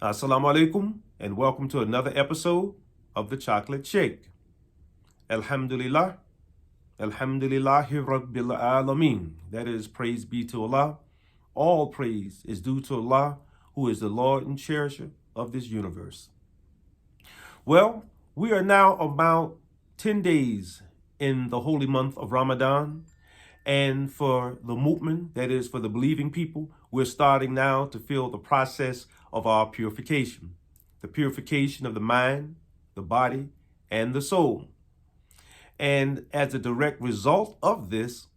Assalamu alaikum, and welcome to another episode of the Chocolate Shake. Alhamdulillah, Alhamdulillahi Rabbil Alameen. That is, praise be to Allah. All praise is due to Allah, who is the Lord and cherisher of this universe. Well, we are now about 10 days in the holy month of Ramadan. And for the movement, that is for the believing people, we're starting now to feel the process of our purification. The purification of the mind, the body, and the soul. And as a direct result of this,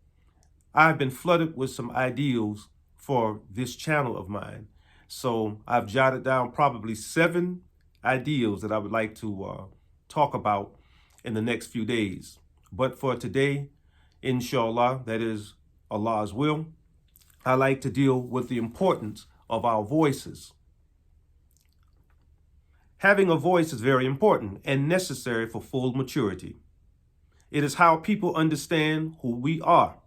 I've been flooded with some ideals for this channel of mine. So I've jotted down probably 7 ideals that I would like to talk about in the next few days. But for today, inshallah, that is Allah's will, I like to deal with the importance of our voices. Having a voice is very important and necessary for full maturity. It is how people understand who we are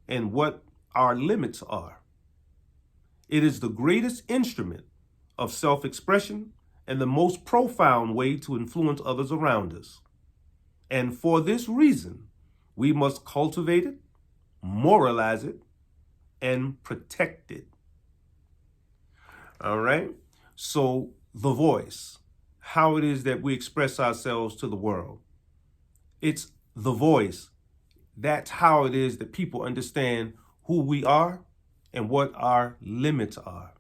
and what our limits are. It is the greatest instrument of self-expression and the most profound way to influence others around us. And for this reason, we must cultivate it, moralize it, and protect it. All right? So the voice, how it is that we express ourselves to the world. It's the voice. That's how it is that people understand who we are and what our limits are.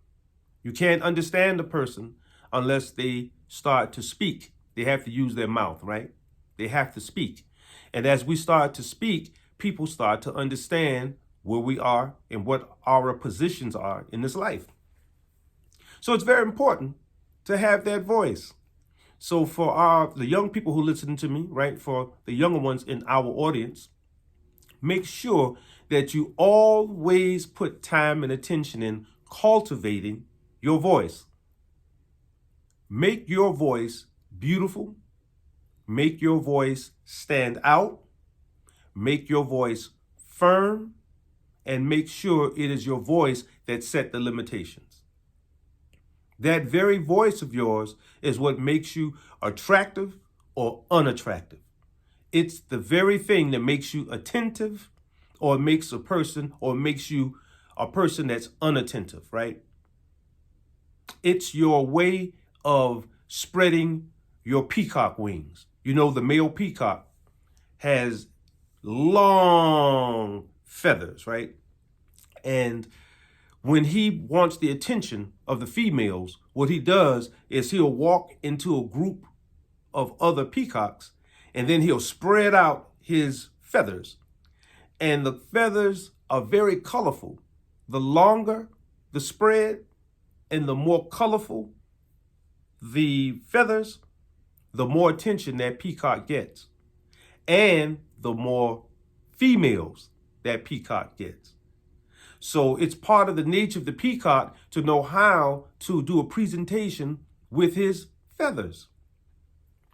You can't understand a person unless they start to speak. They have to use their mouth, right? They have to speak. And as we start to speak, people start to understand where we are and what our positions are in this life. So it's very important to have that voice. So for the young people who listen to me, right, for the younger ones in our audience, make sure that you always put time and attention in cultivating your voice. Make your voice beautiful. Make your voice stand out. Make your voice firm. And make sure it is your voice that set the limitations. That very voice of yours is what makes you attractive or unattractive. It's the very thing that makes you attentive or makes you a person that's unattentive, right? It's your way of spreading your peacock wings. You know, the male peacock has long feathers, right? And when he wants the attention of the females, what he does is he'll walk into a group of other peacocks and then he'll spread out his feathers. And the feathers are very colorful. The longer the spread and the more colorful the feathers, the more attention that peacock gets. And the more females that peacock gets. So it's part of the nature of the peacock to know how to do a presentation with his feathers.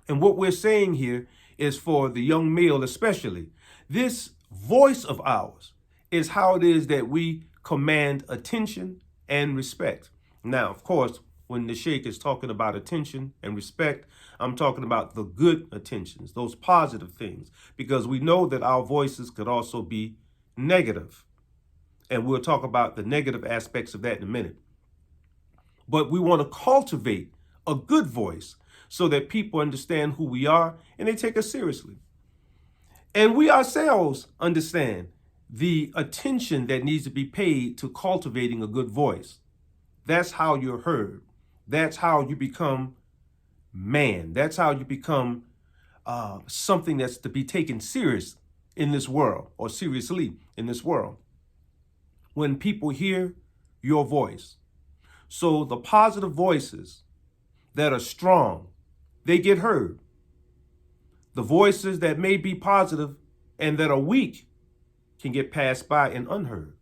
And what we're saying here is for the young male especially, this voice of ours is how it is that we command attention and respect. Now, of course, when the Sheikh is talking about attention and respect, I'm talking about the good attentions, those positive things, because we know that our voices could also be negative. And we'll talk about the negative aspects of that in a minute. But we want to cultivate a good voice so that people understand who we are and they take us seriously. And we ourselves understand the attention that needs to be paid to cultivating a good voice. That's how you're heard. That's how you become man. That's how you become something that's to be taken serious in this world, or seriously in this world. When people hear your voice. So the positive voices that are strong, they get heard. The voices that may be positive and that are weak can get passed by and unheard.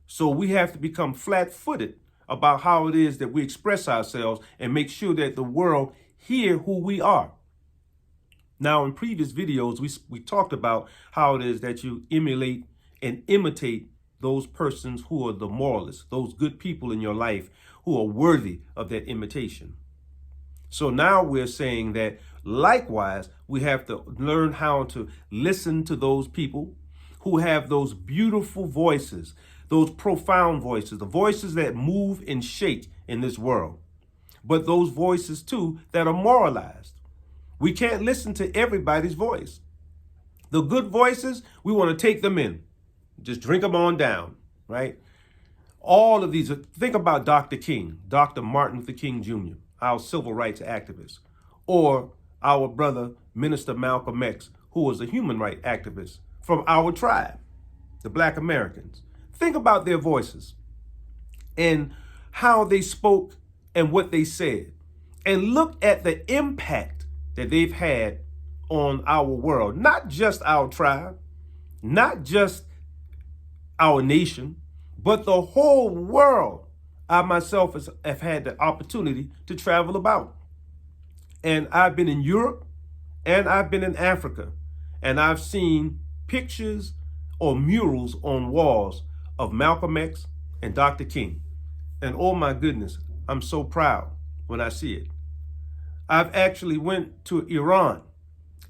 So we have to become flat-footed about how it is that we express ourselves and make sure that the world hear who we are. Now, in previous videos, we talked about how it is that you emulate and imitate those persons who are the moralists, those good people in your life who are worthy of that imitation. So now we're saying that likewise, we have to learn how to listen to those people who have those beautiful voices, those profound voices, the voices that move and shake in this world, but those voices too that are moralized. We can't listen to everybody's voice. The good voices, we want to take them in, just drink them on down, right? All of these, think about Dr. King, Dr. Martin Luther King Jr., our civil rights activist, or our brother, Minister Malcolm X, who was a human rights activist from our tribe, the Black Americans. Think about their voices and how they spoke and what they said. And look at the impact that they've had on our world, not just our tribe, not just our nation, but the whole world. I myself have had the opportunity to travel about. And I've been in Europe and I've been in Africa. And I've seen pictures or murals on walls of Malcolm X and Dr. King. And oh my goodness, I'm so proud when I see it. I've actually went to Iran.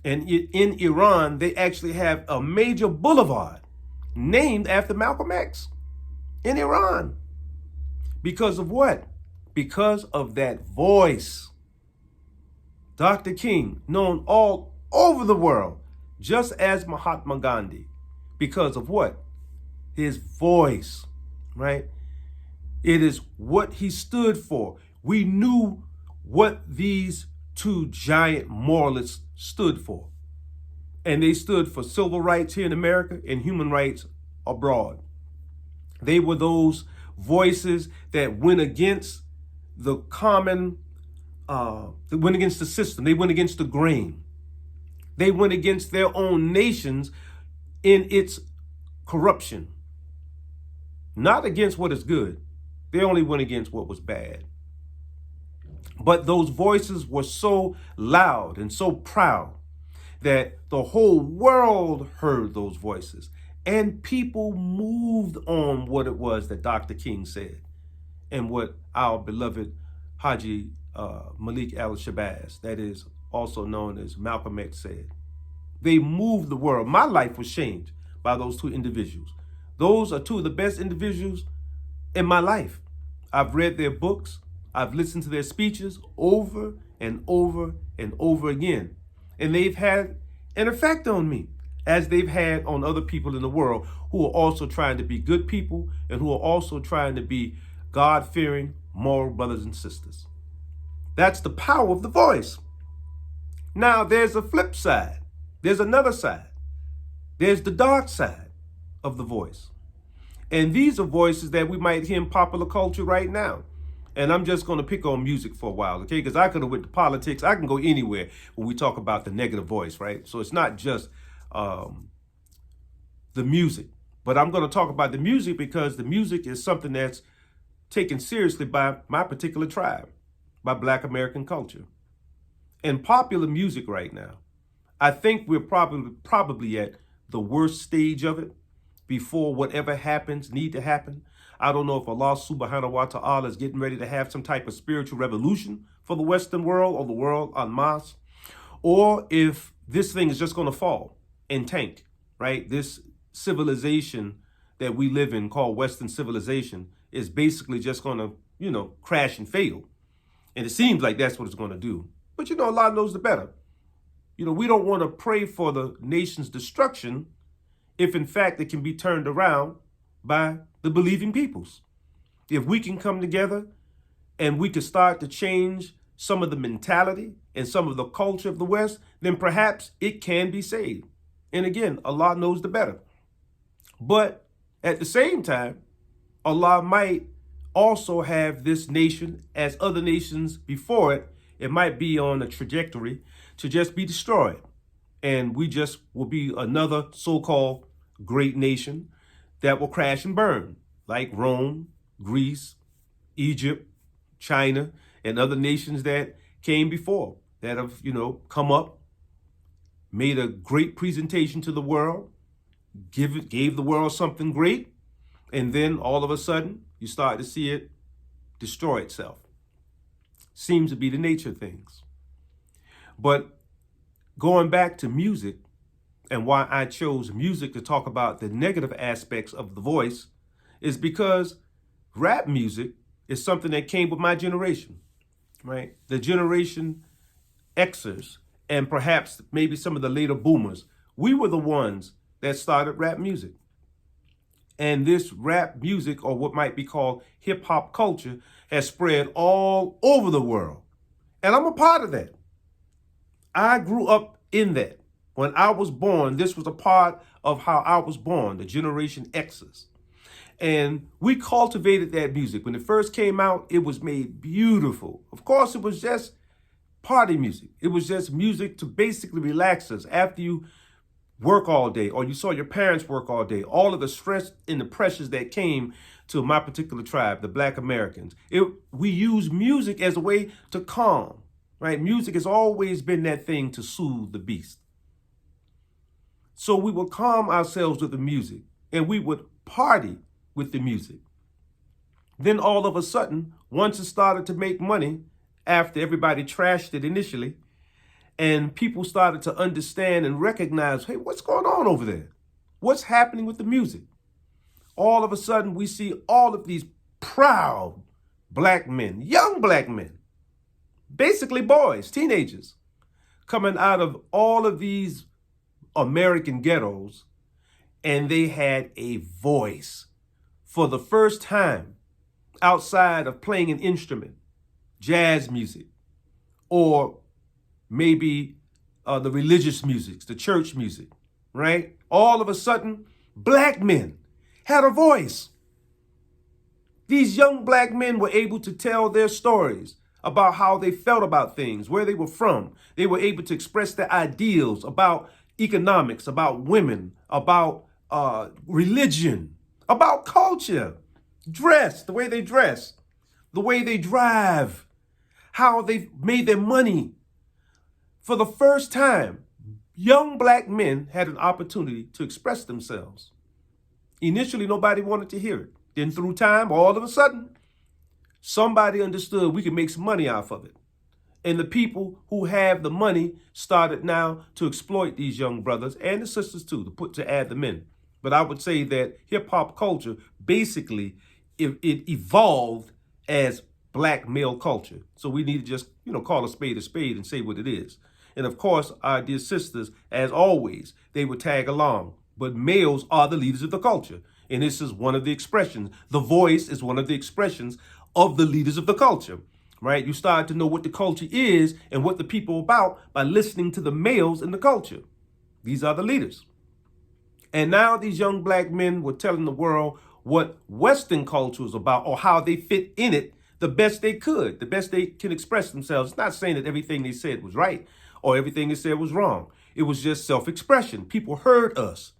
And in Iran, they actually have a major boulevard named after Malcolm X in Iran. Because of what? Because of that voice. Dr. King, known all over the world, just as Mahatma Gandhi. Because of what? His voice, right? It is what he stood for. We knew what these two giant moralists stood for. And they stood for civil rights here in America and human rights abroad. They were those voices that went against the common, they went against the system. They went against the grain. They went against their own nations in its corruption. Not against what is good. They only went against what was bad. But those voices were so loud and so proud that the whole world heard those voices. And people moved on what it was that Dr. King said and what our beloved Haji Malik al-Shabazz, that is also known as Malcolm X, said. They moved the world. My life was changed by those two individuals. Those are two of the best individuals in my life. I've read their books. I've listened to their speeches over and over and over again. And they've had an effect on me, as they've had on other people in the world who are also trying to be good people and who are also trying to be God-fearing, moral brothers and sisters. That's the power of the voice. Now, there's a flip side. There's another side. There's the dark side of the voice. And these are voices that we might hear in popular culture right now. And I'm just going to pick on music for a while, okay? Because I could have went to politics. I can go anywhere when we talk about the negative voice, right? So it's not just the music. But I'm going to talk about the music because the music is something that's taken seriously by my particular tribe, by Black American culture. And popular music right now, I think we're probably at the worst stage of it before whatever happens need to happen. I don't know if Allah subhanahu wa ta'ala is getting ready to have some type of spiritual revolution for the Western world or the world en masse, or if this thing is just going to fall and tank, right? This civilization that we live in called Western civilization is basically just going to, crash and fail. And it seems like that's what it's going to do. But, Allah knows the better. We don't want to pray for the nation's destruction if, in fact, it can be turned around by the believing peoples. If we can come together and we can start to change some of the mentality and some of the culture of the West, then perhaps it can be saved. And again, Allah knows the better. But at the same time, Allah might also have this nation, as other nations before it, it might be on a trajectory to just be destroyed. And we just will be another so-called great nation that will crash and burn, like Rome, Greece, Egypt, China, and other nations that came before, that have, come up, made a great presentation to the world, gave the world something great, And then all of a sudden, you start to see it destroy itself. Seems to be the nature of things. But going back to music and why I chose music to talk about the negative aspects of the voice is because rap music is something that came with my generation, right? The generation Xers and perhaps maybe some of the later boomers. We were the ones that started rap music. And this rap music, or what might be called hip hop culture, has spread all over the world. And I'm a part of that. I grew up in that. When I was born, this was a part of how I was born, the Generation X's. And we cultivated that music. When it first came out, it was made beautiful. Of course, it was just party music. It was just music to basically relax us after you work all day or you saw your parents work all day. All of the stress and the pressures that came to my particular tribe, the Black Americans. We use music as a way to calm, right? Music has always been that thing to soothe the beast. So we would calm ourselves with the music and we would party with the music. Then all of a sudden, once it started to make money, after everybody trashed it initially, and people started to understand and recognize, hey, what's going on over there? What's happening with the music? All of a sudden, we see all of these proud black men, young black men, basically boys, teenagers, coming out of all of these American ghettos, and they had a voice for the first time outside of playing an instrument, jazz music, or maybe the religious music, the church music, right? All of a sudden, black men had a voice. These young black men were able to tell their stories about how they felt about things, where they were from. They were able to express their ideals about economics, about women, about religion, about culture, dress, the way they dress, the way they drive, how they made their money. For the first time, young black men had an opportunity to express themselves. Initially, nobody wanted to hear it. Then through time, all of a sudden, somebody understood we could make some money off of it. And the people who have the money started now to exploit these young brothers and the sisters too, to add them in. But I would say that hip hop culture, basically, it evolved as black male culture. So we need to just, call a spade and say what it is. And of course, our dear sisters, as always, they would tag along. But males are the leaders of the culture. And this is one of the expressions. The voice is one of the expressions of the leaders of the culture, right? You start to know what the culture is and what the people are about by listening to the males in the culture. These are the leaders. And now these young black men were telling the world what Western culture is about or how they fit in it the best they could, the best they can express themselves. It's not saying that everything they said was right or everything they said was wrong. It was just self-expression. People heard us.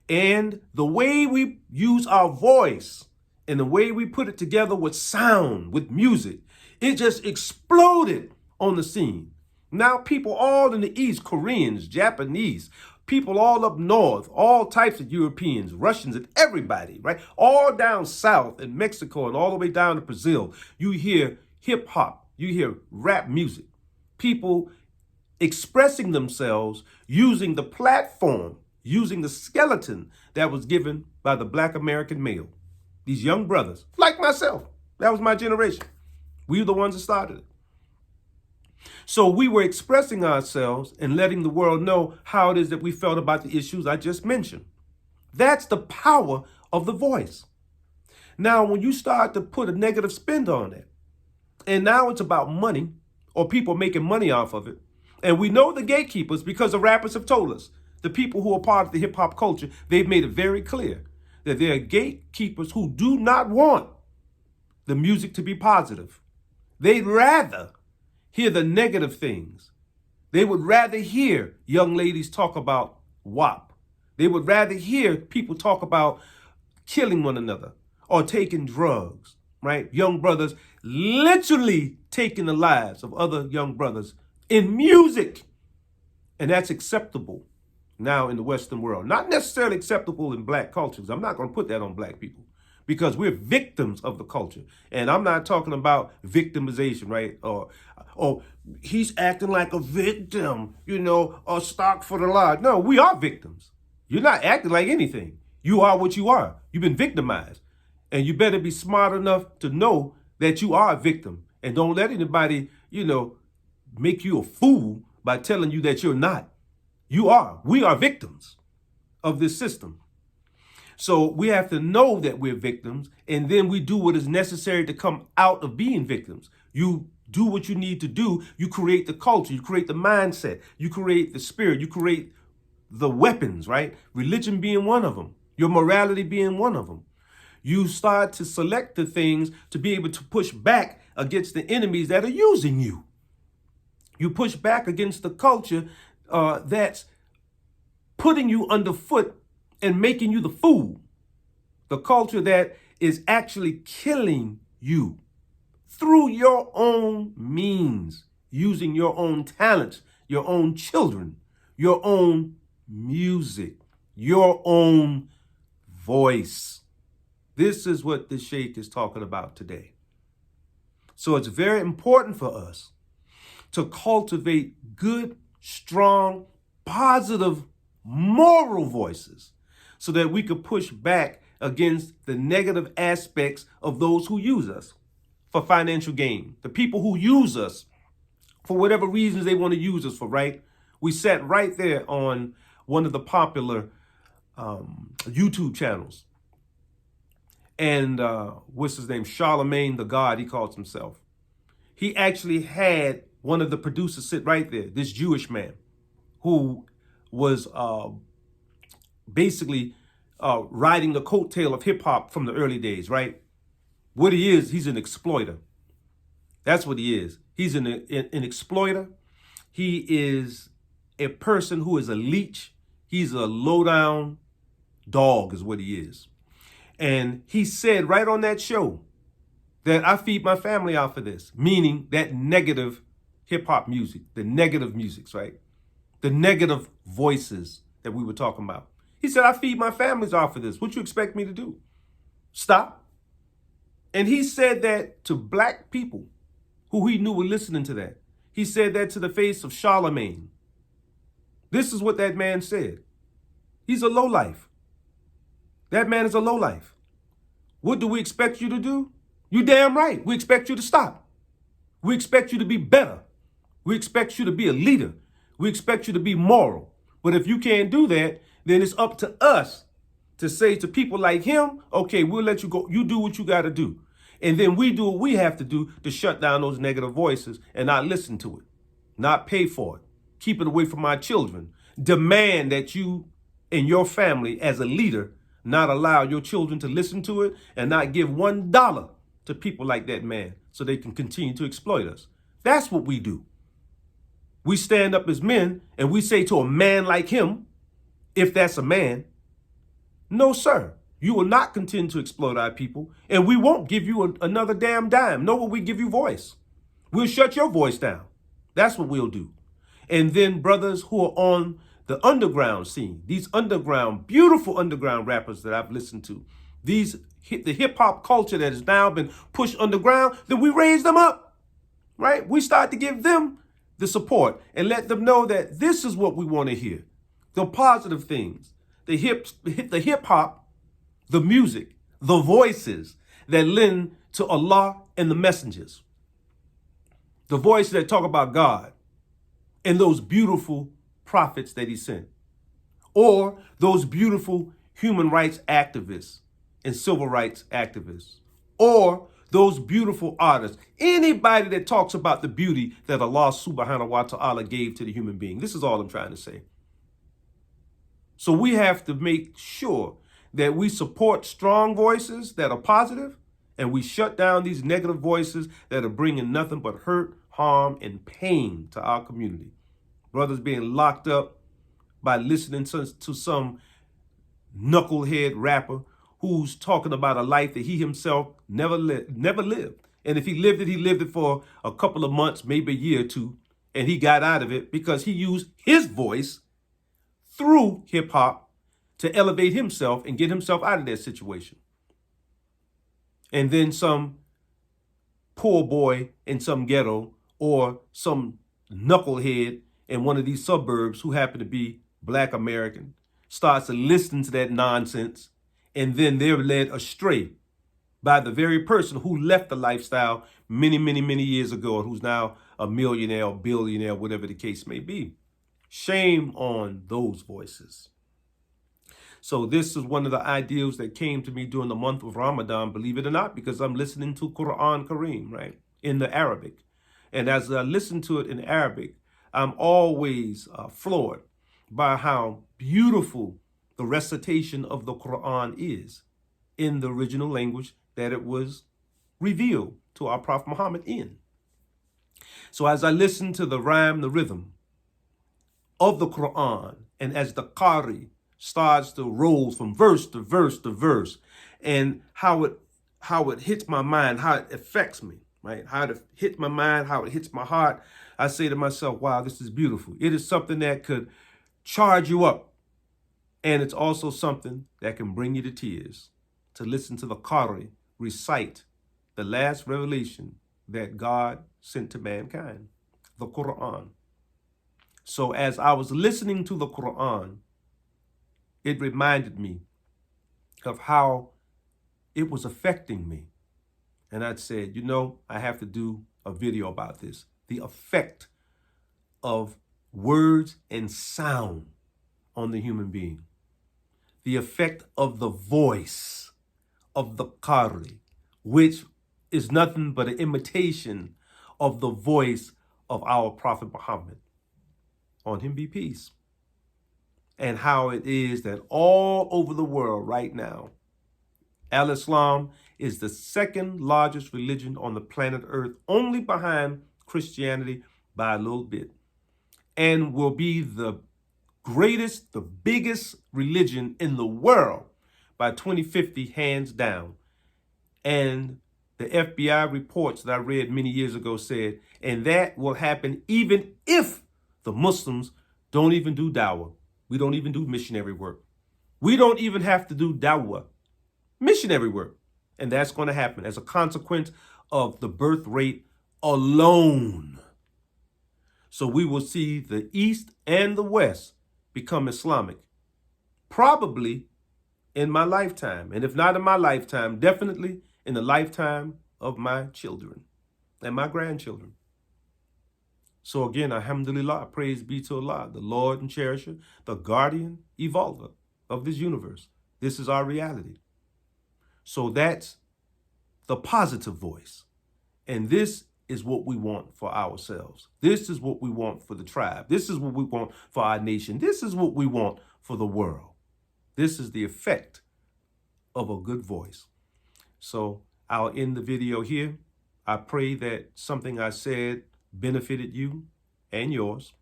And the way we use our voice and the way we put it together with sound, with music, it just exploded on the scene. Now people all in the East, Koreans, Japanese, people all up north, all types of Europeans, Russians, and everybody, right? All down south in Mexico and all the way down to Brazil, you hear hip hop, you hear rap music. People expressing themselves using the platform, using the skeleton that was given by the black American male. These young brothers, like myself, that was my generation. We were the ones that started it. So we were expressing ourselves and letting the world know how it is that we felt about the issues I just mentioned. That's the power of the voice. Now, when you start to put a negative spin on it, and now it's about money or people making money off of it, and we know the gatekeepers because the rappers have told us, the people who are part of the hip hop culture, they've made it very clear that there are gatekeepers who do not want the music to be positive. They'd rather hear the negative things. They would rather hear young ladies talk about WAP. They would rather hear people talk about killing one another or taking drugs, right? Young brothers literally taking the lives of other young brothers in music. And that's acceptable now in the Western world. Not necessarily acceptable in black cultures. I'm not going to put that on black people. because we're victims of the culture. And I'm not talking about victimization, right? Or he's acting like a victim, or stock for the lie. No, we are victims. You're not acting like anything. You are what you are. You've been victimized. And you better be smart enough to know that you are a victim. And don't let anybody, make you a fool by telling you that you're not. You are. We are victims of this system. So we have to know that we're victims, and then we do what is necessary to come out of being victims. You do what you need to do. You create the culture. You create the mindset. You create the spirit. You create the weapons, right? Religion being one of them. Your morality being one of them. You start to select the things to be able to push back against the enemies that are using you. You push back against the culture that's putting you underfoot and making you the fool. The culture that is actually killing you through your own means, using your own talents, your own children, your own music, your own voice. This is what the Sheikh is talking about today. So it's very important for us to cultivate good, strong, positive, moral voices so that we could push back against the negative aspects of those who use us for financial gain. The people who use us for whatever reasons they want to use us for, right? We sat right there on one of the popular YouTube channels. And what's his name? Charlemagne the God, he calls himself. He actually had one of the producers sit right there, this Jewish man who was basically riding the coattail of hip hop from the early days, right? What he is, he's an exploiter. That's what he is. He's an exploiter. He is a person who is a leech. He's a low-down dog is what he is. And he said right on that show that I feed my family off of this, meaning that negative hip-hop music, the negative musics, right? The negative voices that we were talking about. He said, I feed my families off of this. What you expect me to do? Stop? And he said that to black people who he knew were listening to that. He said that to the face of Charlemagne. This is what that man said. He's a lowlife. That man is a lowlife. What do we expect you to do? You damn right. We expect you to stop. We expect you to be better. We expect you to be a leader. We expect you to be moral. But if you can't do that, then it's up to us to say to people like him, okay, we'll let you go. You do what you got to do. And then we do what we have to do to shut down those negative voices and not listen to it, not pay for it, keep it away from our children. Demand that you and your family as a leader not allow your children to listen to it and not give $1 to people like that man so they can continue to exploit us. That's what we do. We stand up as men and we say to a man like him, if that's a man, no, sir, you will not continue to exploit our people and we won't give you another damn dime. Nor will we give you voice. We'll shut your voice down. That's what we'll do. And then brothers who are on the underground scene, these underground, beautiful underground rappers that I've listened to, the hip hop culture that has now been pushed underground, then we raise them up, right? We start to give them the support and let them know that this is what we want to hear. The positive things, the hip hop, the music, the voices that lend to Allah and the messengers. The voices that talk about God and those beautiful prophets that he sent. Or those beautiful human rights activists and civil rights activists. Or those beautiful artists. Anybody that talks about the beauty that Allah subhanahu wa ta'ala gave to the human being. This is all I'm trying to say. So we have to make sure that we support strong voices that are positive and we shut down these negative voices that are bringing nothing but hurt, harm, and pain to our community. Brothers being locked up by listening to some knucklehead rapper who's talking about a life that he himself never lived. And if he lived it for a couple of months, maybe a year or two, and he got out of it because he used his voice through hip hop to elevate himself and get himself out of that situation. And then some poor boy in some ghetto or some knucklehead in one of these suburbs who happen to be Black American starts to listen to that nonsense, and then they're led astray by the very person who left the lifestyle many, many, many years ago and who's now a millionaire or billionaire, whatever the case may be. Shame on those voices. So this is one of the ideals that came to me during the month of Ramadan, believe it or not, because I'm listening to Quran Kareem, right, in the Arabic. And as I listen to it in Arabic, I'm always floored by how beautiful the recitation of the Quran is in the original language that it was revealed to our Prophet Muhammad in. So as I listen to the rhyme, the rhythm of the Quran, and as the Qari starts to roll from verse to verse to verse, and how it hits my mind, how it affects me, right? How it hits my mind, how it hits my heart. I say to myself, wow, this is beautiful. It is something that could charge you up. And it's also something that can bring you to tears, to listen to the Qari recite the last revelation that God sent to mankind, the Quran. So as I was listening to the Quran, it reminded me of how it was affecting me. And I said, you know, I have to do a video about this. The effect of words and sound on the human being. The effect of the voice of the Qari, which is nothing but an imitation of the voice of our Prophet Muhammad. On him be peace. And how it is that all over the world right now, Al-Islam is the second largest religion on the planet Earth, only behind Christianity by a little bit, and will be the greatest, the biggest religion in the world by 2050, hands down. And the FBI reports that I read many years ago said, and that will happen even if the Muslims don't even do dawah. We don't even do missionary work. We don't even have to do dawah, missionary work. And that's going to happen as a consequence of the birth rate alone. So we will see the East and the West become Islamic, probably in my lifetime. And if not in my lifetime, definitely in the lifetime of my children and my grandchildren. So again, alhamdulillah, praise be to Allah, the Lord and cherisher, the guardian, evolver of this universe. This is our reality. So that's the positive voice. And this is what we want for ourselves. This is what we want for the tribe. This is what we want for our nation. This is what we want for the world. This is the effect of a good voice. So I'll end the video here. I pray that something I said benefited you and yours.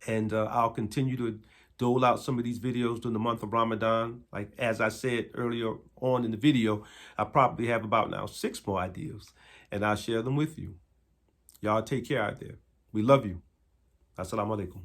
And I'll continue to dole out some of these videos during the month of Ramadan. Like as I said earlier on in the video, I probably have about now 6 more ideas, and I'll share them with you. Y'all take care out there. We love you. Assalamu alaikum.